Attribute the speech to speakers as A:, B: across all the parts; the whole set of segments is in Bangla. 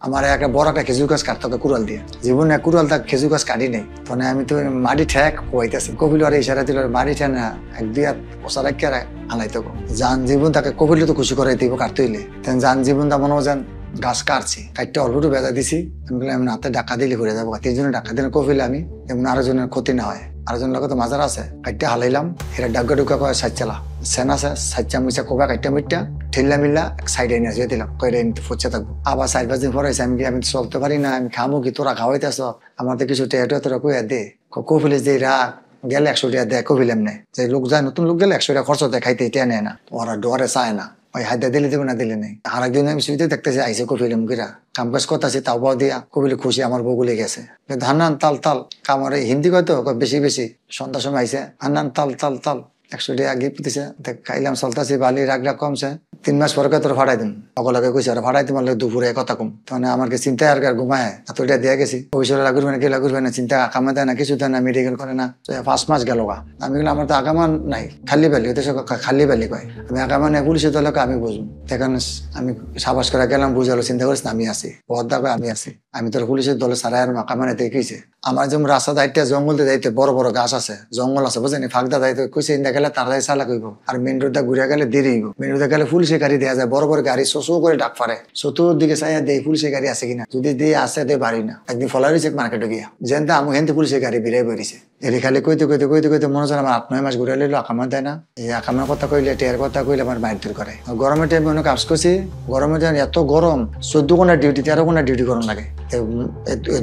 A: আমার একটা বড় একটা খেজুর গাছ কাটতে হবে কুড়াল দিয়ে, জীবনে কুড়াল তার খেজুর গাছ কাটি নেই। তখন আমি তো মাটি ঠেক হইতেছি, কপিল আর ইশারা দিল মাটি ঠে না এক দুই হাত ওষা রাখিয়া আনাইতে যান জীবন তাকে কপিল তো খুশি করাই দিব কাটতে হইলে। যান জীবন তা মনে যান গাছ কাটছি কাটতে অল্প একটু বেজা দিছি, আমি বললাম এমন হাতে ডাকা দিলে ঘুরে যাবো, তিনজনে ডাকা দিলে কপিলে আমি এমন আরেকজনের ক্ষতি না হয়। আরেকজন লোক তো মাজার আছে কাটতে হালাইলাম, এরা ডাকা ডুকা করে সাইড চালা সেন আছে সাইচা মিচা কোবা কাটটা মিটটা ঠেললা মিল্লা সাইডে নিয়ে আসে দিলাম কইরে ফুচে থাকবো। আবার 4-5 দিন পরে আমি চলতে পারি না, আমি খামো কি তোরা খাওয়াইতেছ, আমার তো কিছু টেটো তোরা কইয়া দে কপিলে যে রাগ গেলে 100 টাকা দেয় কপিল এমনি যে লোক যায় নতুন লোক গেলে 100 টাকা খরচ দেয় খাইতে এটা নেয় না, ওরা ডরে চায় না, ওই হাতে দিলে দেবে না দিলে নেই। আর একদিন আমি সুবিধা দেখতেছি আইসে কপিল মুখিরা কাম কাজ করতেছি তাও পাও দিয়া কপিলে খুশি আমার বগুলে গেছে ধান তাল তাল কামার হিন্দি কয়তো বেশি বেশি সন্ধ্যার সময় আইসে হান্নান তাল তাল তাল 100 টাকা আগে পিতেছে খাইলাম চলতেছি বালি রাগ কমছে। 3 মাস পরে তোর ভাড়াই দিন সকলকে কইছে আর ভাড়াই দিন দুপুরে কথা কম তখন আমার চিন্তায় আর ঘুমায় এতটা দিয়ে গেছি পয়সা লাগবে না কেলা করবে না চিন্তা কামে দেয় না কিছু দেয় না মেডিকেল করে না 5 মাস গেল গা। আমি বললাম আমার তো আগামান নাই খালি বেলি ওদের খালি বেলি কয় আমি আগামান পুলিশের দলকে আমি বুঝবো দেখেন আমি সাবাস করে গেলাম বুঝালো চিন্তা করিস না আমি আছি বদ্দা কয় আমি আছি আমি তোর পুলিশের দলে সারাই আর মাকামানে দেখিছে আমার যেমন রাস্তা দায়িত্ব জঙ্গল দায়িত্ব বড় বড় গাছ আছে জঙ্গল আছে বুঝেনি ফাঁকদা দায়িত্ব কইছে ইন্দা গেলে তাড়াতাড়ি চালা কইব আর মেন রোডটা ঘুরে গেলে দেরি হইব মেন রোডে গেলে পুলিশের গাড়ি দেওয়া যায় বড় বড় গাড়ি শোষো করে ডাক পারে চতুর্দিকে চাইয়া দেয় পুলিশের গাড়ি আছে কিনা যদি দিয়ে আসে দেয় বাড়ি না একদিন ফলা রয়েছে মার্কেটে গিয়া যেনতে আমি হেনতে পুলিশের গাড়ি বেরিয়ে বেরিয়েছে এরি খালি কইতে কইতে কইতে কইতে মনে হয় আমার 8-9 মাস ঘুরে লইলো আকামা দেয় না এই আকামার কথা কইলে টেয়ার কথা কইলে আমার বাইর দূর করে গরমের টাইমে অনেক কাজ করছি গরমের টাইম এত গরম 14 ঘন্টা ডিউটি 13 ঘন্টা ডিউটি করুন লাগে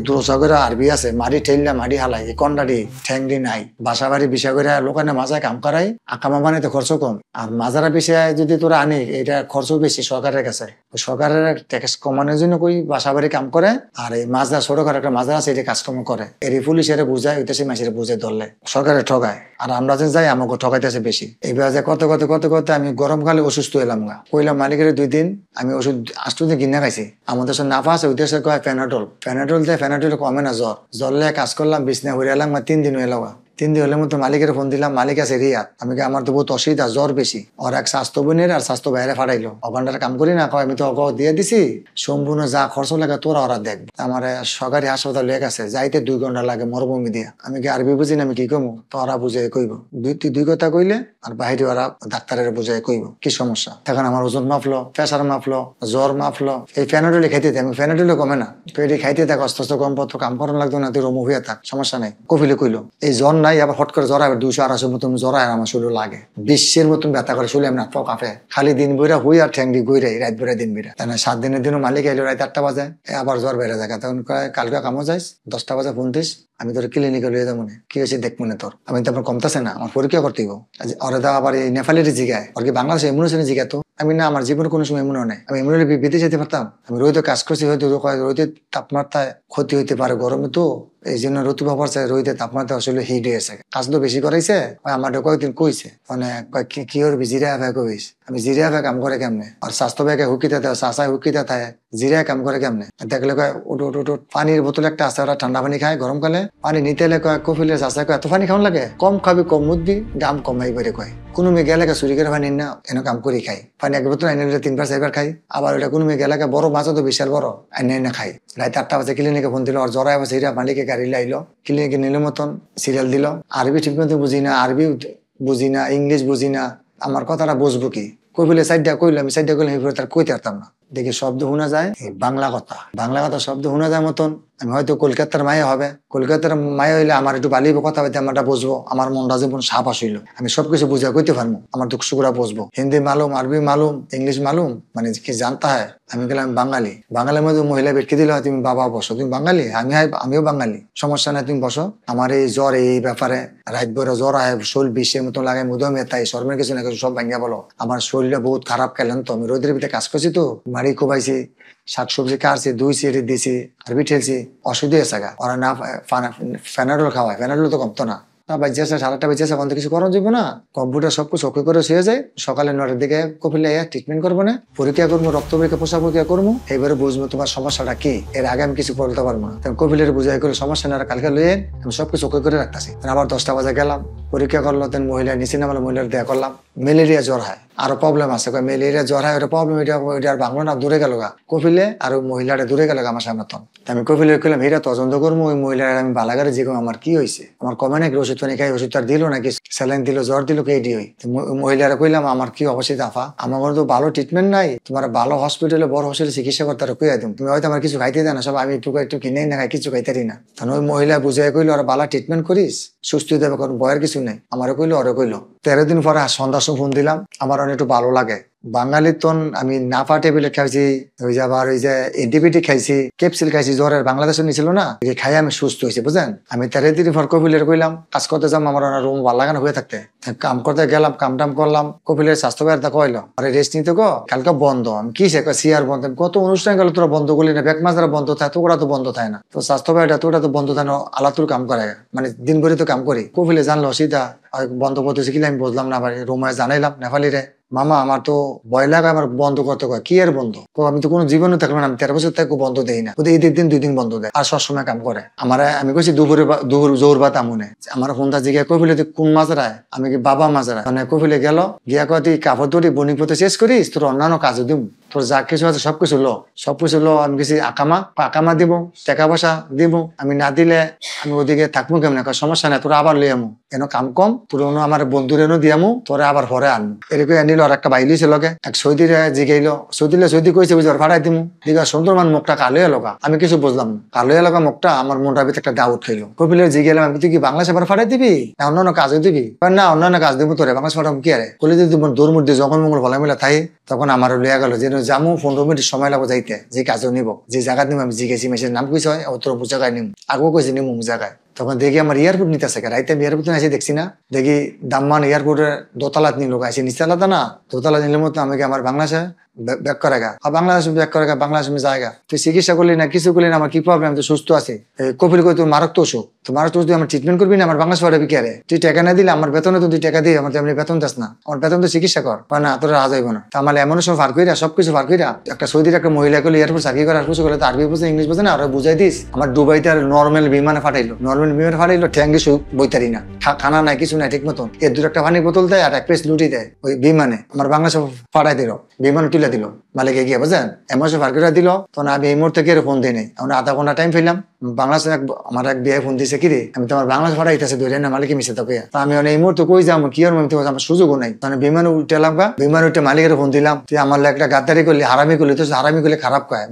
A: দুসাগরে আরবি আছে মারি ঠেললা মারি হালাই কন্ডারি ঠ্যাংরি নাই বাসা বাড়ি বিষয় করে লোকানে মাজায় কাম করাই আকামা বানাইতে খরচ কম আর মাজারা বিষয় যদি তোরা আনি এটা খরচ বেশি সরকারের কাছে সরকারের ট্যাক্স কমানোর জন্য কই বাসা বাড়ি কাম করে আর এই মাজরা সরকার একটা মাজরা আছে এটা কাজকর্ম করে এর পুলিশের বুঝায় ওইটাছে মাসের বুঝে ধরলে সরকারে ঠগায় আর আমরা যে যাই আমাকে ঠকাইতেছে বেশি এইবার যে কত কত কত কত আমি গরমকালে অসুস্থ হইলাম গা কইলাম মালিকের 2 দিন আমি ওষুধ 8 দিন কিনে খাইছি আমাদের সব নাফা আছে ওই দেশে কয় ফেনাডল দেয় ফেনাডল কমে না জ্বর কাজ করলাম বিছনা ঘুরে এলাম 3 দিন হইল 3 দিন হলে মতো মালিকের ফোন দিলাম মালিক আছে রিয়াদ আমি আমার তো বহুত অসুবিধা জ্বর বেশি ওর এক স্বাস্থ্য বোনের আর স্বাস্থ্য বাইরে ফাটাইলো অঘন্টার কাম করি না আমি তো অগ দিয়ে দিছি সম্পূর্ণ যা খরচ লাগে তোরা ওরা দেখ আমার সরকারি হাসপাতাল লেগ আছে যাইতে 2 ঘন্টা লাগে মরুভূমি দিয়া আমি কি আরবি বুঝি না আমি কি কমু তো ওরা বুঝে কইব দুই কথা কইলে আর বাইরে ওরা ডাক্তারের বুঝে কইব কি সমস্যা এখন আমার ওজন মাপলো প্রেসার মাপলো জ্বর মাপলো এই ফেনাডলে খাইতে আমি ফেনাডলে কমে না তো এটি খাইতে থাক অস্ত কম পত্র কাম করানো লাগতো না তুই রমু হইয়া থাক সমস্যা নাই কফিলে কইলো এই জ্বর নাই আবার হট করে জ্বর 200-250 মতন জ্বর আমার শরীর লাগে বিশ্বের মতন ব্যথা করে শুলে আমি নাটক কাঁপে খালি দিন বইরা হই আর ঠ্যাংডি গইরে রাত বেড়া দিন বেড়া তাই না 7 দিনের দিনও মালিক আইলো রাত 8টা বাজে আবার জ্বর বেড়ে যায় তখন কালকে কামও যাইস 10টা বাজে ফোন দিস আমি তোর ক্লিনিকে লইয়ে যাবো কি হয়েছে দেখ মনে তোর আমি তো আপনার কমতাছে না আমার পরীক্ষা করতে গো ওরা দাও আবার এই নেপালের জিগায় ওর কি বাংলাদেশে এমন হচ্ছে জিগা তো আমি না আমার জীবনে কোনো সময় এমনও নাই আমি এমন হলে বিদেশে যেতে পারতাম আমি রোদে কাজ করছি হয়তো রোদের তাপমাত্রায় ক্ষতি হইতে পারে গরমে তো এই জন্য ঋতু বাবার চাই রোদে তাপমাত্রা আসলে হিট হয়েছে কাজ তো বেশি করাইছে আমার কয়েকদিন কইছে মানে কি করবি জিরা ভাই কইস আমি জিরা ভাই কাম করে কেমনে আর স্বাস্থ্য ব্যাগে হুকিতে থাকে চাষায় হুকিতে থাকে জিরায় কাম করে কেমনে দেখলে কয় উঠ পানির বোতল একটা আছে ওরা ঠান্ডা পানি খায় গরমকালে পানি নিতে এলে কয় কফিলে চাষায় কয় এত পানি খাওয়ান লাগে কম খাবি কম মুদবি দাম কমাই করে কয় কোনো মেয়ে গেলে চুরি করে পানি না এনে কাম করি খাই পানি এক বোতল আইনে 3-4 খাই আবার ওটা কোনো মেয়ে গেলে বড় মাছও তো বিশাল বড় আইনে খাই রাত 8টা বাজে ক্লিনিকে ফোন দিল আর জ্বরায় বাজে মালিকে গাড়ি লাইলো ক্লিনিকে নিল মতন সিরিয়াল দিল আরবি ঠিক মতো বুঝি না আরবি বুঝি না ইংলিশ বুঝি না আমার কথাটা বুঝবো কি কই বলে সাইডটা কইলো আমি সাইডটা কইলে তার কইতে পারতাম না দেখি শব্দ শোনা যায় বাংলা কথা শব্দ শোনা যায় মতন আমি হয়তো কলকাতার মায়ে হবে কলকাতার মায়ে হইলে আমার একটু বালিব কথা হইতে আমারটা বুঝবো আমার মনটা যেমন সাপ আসইলো আমি সবকিছু বুঝা কইতে পারবো আমার দুঃখ সুখরা বুঝবো হিন্দি মালুম আরবি মালুম ইংলিশ মালুম মানে কি জানতা হয় আমি গেলাম বাঙালি বাঙালির মধ্যে মহিলা বেটকে দিলে তুমি বাবা বসো তুমি বাঙালি আমিও বাঙালি সমস্যা নাই তুমি বসো আমার এই জ্বর এই ব্যাপারে রাত বইরা জ্বর আয় শরীর বিশ্বের মতো লাগে মুদমে তাই শর্মের কিছু না কিছু সব ভাঙ্গিয়া বলো আমার শরীরটা বহুত খারাপ খেলেন তো আমি রোদের ভিতরে কাজ করছি তো মারি কোবাইছি শাকসবজি কাটছি ধুইছি এটি দিছি আরবি ঠেলছি অসুবিধা হয়েছে গা ওরা না ফেনাডল খাওয়ায় ফেনাডল তো কমতো না বাজছে 8টা বাজছে এখন তো কিছু করার যাবো না কম্পিউটার সবকিছু ওকে করে শুয়ে যায় সকালে 9টার দিকে কপিলে ট্রিটমেন্ট করবো না পরীক্ষা করবো রক্ত পরীক্ষা পোষা পরীক্ষা করবো এবারে বুঝবো তোমার সমস্যাটা কি এর আগে আমি কিছু বলতে পারবো না কপিলের বুঝাই করে সমস্যা না কালকে লইয়ে আমি সবকিছু ওকে করে রাখতেছি আবার 10টা বাজে গেলাম পরীক্ষা করলো, তেন মহিলা নিচে নামালো, মহিলার দেয়া করলাম ম্যালেরিয়া জ্বর হয়, আরো প্রবলেম আছে, ম্যালেরিয়া জ্বর হয়, ওটা প্রবলেম, এটা আর বাংলা না দূরে গেল গা কপিলে, আর ওই মহিলাটা দূরে গেল আমার সামনে। তখন আমি কপিলে কইলাম এটা তদন্ত করবো, ওই মহিলার আমি বালাগারে যে আমার কি হয়েছে, আমার কমে নাকি ওষুধ পানি খাই, ওষুধ তার দিল নাকি স্যালাইন দিল, জ্বর দিল, কেডি হই। মহিলারা কইলাম আমার কি অবশ্যই আফা, আমার তো ভালো ট্রিটমেন্ট নাই, তোমার ভালো হসপিটালে বড় হসপিটালে চিকিৎসা করতে কইয়া দিম, তুমি হয়তো আমার কিছু খাইতে দেয় না, সব আমি একটু একটু কিনেই না খাই, কিছু খাইতারি না। তখন ওই মহিলা বুঝাই কইলো আর ভালো ট্রিটমেন্ট করিস, সুস্থ হয়ে যাবে, কারণ ভয়ের কিছু নেই। আমারও কইলো, ওরে কইলো। 13 দিন পরে সন্ধ্যার সময় ফোন দিলাম, আমার অনেক একটু ভালো লাগে। বাঙালির তন আমি নাফা ট্যাবলেট খাইছি, ওই যে আবার ওই যে এন্টিবায়োটিক খাইছি, ক্যাপসুল খাইছি, জ্বরের বাংলাদেশে নিছিল না, খাই আমি সুস্থ হয়েছি, বুঝলেন। আমি 13 দিন পর কপিলের কইলাম কাজ করতে যাম, আমার রুম ভালো লাগানো হয়ে থাকতে, কাম করতে গেলাম, কাম টাম করলাম। কপিলের স্বাস্থ্য ব্যবস্থা কইলো আরে রেস্ট নিতে গো, কালকে বন্ধ। আমি কি সে সিয়ার বন্ধ, কত অনুষ্ঠান গেল তোরা বন্ধ করলি না, ব্যাক মাঝরা বন্ধ থাকে তো, ওরা তো বন্ধ থাকে না, তো স্বাস্থ্য ব্যবস্থা তোরা তো বন্ধ থাকে না, আলাতুর কাম করে, মানে দিন ভরে তো কাম করি। কপিলে জানলো সিধা বন্ধ করতেছে কিনা, আমি বুঝলাম না, রুমে জানাইলাম নেপালি রে, মামা আমার তো ভয় লাগে, আমার বন্ধ করতে কয়, কি আর বন্ধ, আমি তো কোনো জীবনে থাকবো না, আমি 13 বছর থেকে বন্ধ দেই না, ঈদের দিন 2 দিন বন্ধ দেয়, আর সবসময় কাম করে। আমার আমি কইছি দুপুর জোর বা তামুনে, আমার ফোনটা জিজ্ঞাসা কপিলে তুই কোন মাজরায়, আমি কি বাবা মাজরায়, মানে কপিলে গেল গিয়া কয় তুই কাপড় ধরি বনিপথে শেষ করিস, তোর অন্যান্য কাজও দিম, তোর যা কিছু আছে সবকিছু লো। আমি কিছু আকামা দিব, টাকা পয়সা দিব, আমি না দিলে আমি ওদিকে থাকবো কেমন, সমস্যা নাই, তোরা আবার লই আমু, কেন কাম কম, তোর আমার বন্ধুর এনে দিয়ামু, তোরা আবার পরে আনবো। এরকম আনিল। আর একটা বাইলি ছিল এক সৌদিরে জিগাইলো, সৌদি কইছে বুঝার ভাড়াই দিমু, দিঘা সুন্দরমান মুখটা কালো এলাকা, আমি কিছু বুঝলাম না, কালো এলাকা মুখটা, আমার মনটা ভিতরে একটা ডাউট খাইলো। কপিলের জিগাইলাম আমি, তুই কি বাংলাদেশে আবার ফাটাই দিবি না অন্যান্য কাজে দিবি, না অন্যান্য কাজ দিব, তোরে বাংলাদেশ ফাটাম কি আরে, বলে যদি দৌড় মুড় দিয়ে যখন মঙ্গল ভালো মিলা থাই, তখন আমার লইয়া গেল যে যামু 15 মিনিট সময় লাগবো যাইতে, যে কাজও নিব, যে জায়গা নিব, আমি জিজ্ঞেসি মেসের নাম কইস হয়, অত জায়গায় নিম, আগেও কইছি নিম জায়গায়। তখন দেখি আমার এয়ারপোর্ট নিতে আসে, রাইতে আমি এয়ারপোর্ট এসে দেখছি না, দেখি দাম্মান এয়ারপোর্টের দোতলাত নিল, আসে নিচতলাতে না, দোতলা নিলে মতো আমাকে আমার বাংলাদেশে ব্যাক করেগা, বাংলাদেশ ব্যাক করেগা, বাংলাদেশ জায়গা, তুই চিকিৎসা করলি না, কিছু করলি না, আমার কি প্রবলেম, তো সুস্থ আছে। কপিল কই তোর মারক তো অসুখ, তো মারক তো আমার ট্রিটমেন্ট করবি না, আমার বাংলাদেশ পাঠাবি কে রে, তুই টাকা না দিলে আমার বেতনে তুই টাকা দিয়ে, আমার তেমনি বেতন দাস না, আমার বেতন তো চিকিৎসা কর, না তোর রাজ হইব না। তা আমার এমন সময় ফার কইরা সবকিছু ফার কইরা একটা সৌদির একটা মহিলা করলে এয়ারপোর্ট চাকরি করে, আর কিছু করলে আরবি বুঝে ইংলিশ বুঝে না, আর বুঝাই দিস, আমার দুবাইতে আর নর্মাল বিমানে ফাটাইলো, ঠ্যাঙ্গি বইতারি না, খানা নাই কিছু নাই ঠিক মতন, এর 2-1 পানির বোতল দেয় আর 1 পিস লুটি দেয়, ওই বিমানে আমার বাংলাদেশে ফাটাই দিল, বিমান তুলে দিল মালিকে গিয়ে, বুঝলেন। এমন ফার করে দিল, তখন আমি এই মুহূর্তে গিয়ে ফোন দিই নাই, আমরা আধা ঘন্টা টাইম পেলাম। বাংলাদেশে আমার এক বিয়ে ফোন দিয়েছে, কিরে আমি তোমার বাংলাদেশ ফাটাইতেছে ধরে না, মালিকে মিশে থাকে, আমি এই মুহূর্তে কই যাবো, কি আর আমার সুযোগও নাই, মানে বিমানে উঠেলাম, বিমান উঠে মালিকের ফোন দিলাম, তুই আমার একটা গাদ্দারি করলি, হারামি করলি, তো হারামি করলে খারাপ কয়,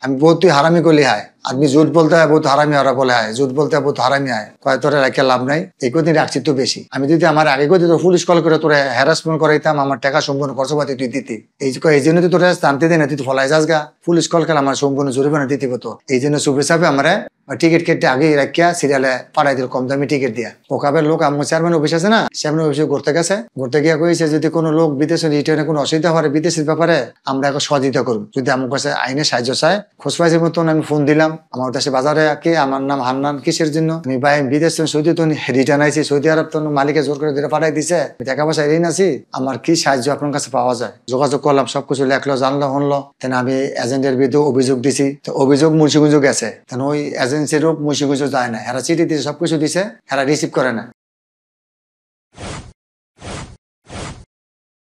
A: আমি বহুত তুই হারামি করলি, হয় आदमी झूठ बोलता है बहुत हरामी और बोला है, झूठ बोलता है बहुत हरामी है, কয় তোরে রাখে লাভ নাই, এই কদিন রাখছি তো বেশি, আমি যদি আমার আগে কই দিত পুলিশ কল করে তোরে হ্যারাসমেন্ট করাইতাম, আমার টাকা সম্পূর্ণ খরচপাতি তুই দিতি, এই জন্য তুই তোরে জানতে দেয় না, তুই তো ফলাই যাস গা, পুলিশ কল করে আমার সম্পূর্ণ জরিমানা দিতে হতো, এই জন্য সুফি সাহেব আমার টিকিট কেটে আগে রাখিয়া সিরিয়ালে পাঠাই দিল, কম দামি টিকিট দিয়া। ওকাবের লোক আমার চেয়ারম্যান অফিস আছে না, চেয়ারম্যান অফিসে ঘুরতে গেছে, ঘুরতে গিয়ে কইছে যদি কোনো লোক বিদেশে রিটার্নে কোনো অসুবিধা হয় বিদেশের ব্যাপারে আমরা এখন সহযোগিতা করব, যদি আমার কাছে আইনে সাহায্য চায়। খোঁজ পাইছে মতন আমি ফোন দিলাম, আমার দেশে বাজারে কে, আমার নাম হান্নান, কিসের জন্য, আমি ভাই বিদেশ সৌদি তো রিটার্ন আইছি, সৌদি আরব তো মালিকে জোর করে ধরে পাঠাই দিছে, টাকা পয়সা ঋণ আছি, আমার কি সাহায্য আপনার কাছে পাওয়া যায়। যোগাযোগ করলাম, সবকিছু লেখলো, জানলো, শুনলো, তেন আমি এজেন্টের বিরুদ্ধে অভিযোগ দিছি, তো অভিযোগ মুন্সিগঞ্জ গেছে, তেন ওই এজেন্সির মুন্সিগঞ্জ যায় না, এরা চিঠি দিছে, সবকিছু দিছে, এরা রিসিভ করে না।